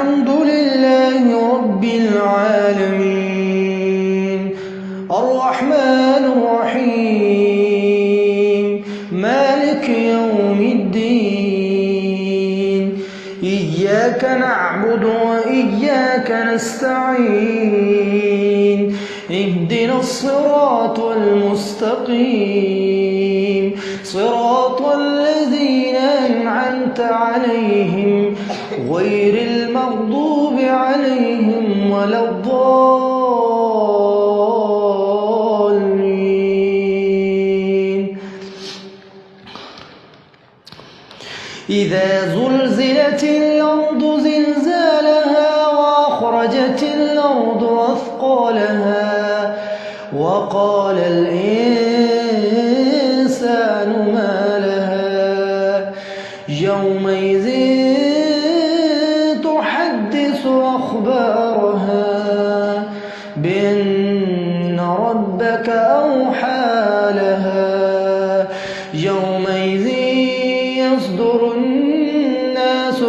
الحمد لله رب العالمين الرحمن الرحيم مالك يوم الدين إياك نعبد وإياك نستعين اهدنا الصراط المستقيم صراط الذين أنعمت عليهم غير المغضوب عليهم ولا الضالين إذا زلزلت الأرض زلزالها وأخرجت الأرض أثقالها وقال الإنسان ما لها يومئذ تحدث أخبارها بأن ربك أوحى لها يومئذ يصدر الناس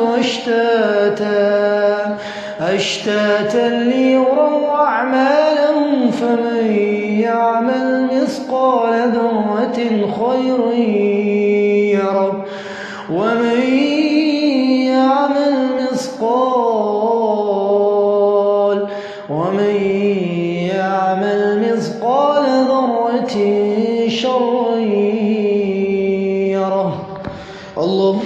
أشتاتا ليروا أعمالهم فمن يعمل مثقال ذرة خيرا يره ومن يعمل مثقال ذرة شرا يره. الله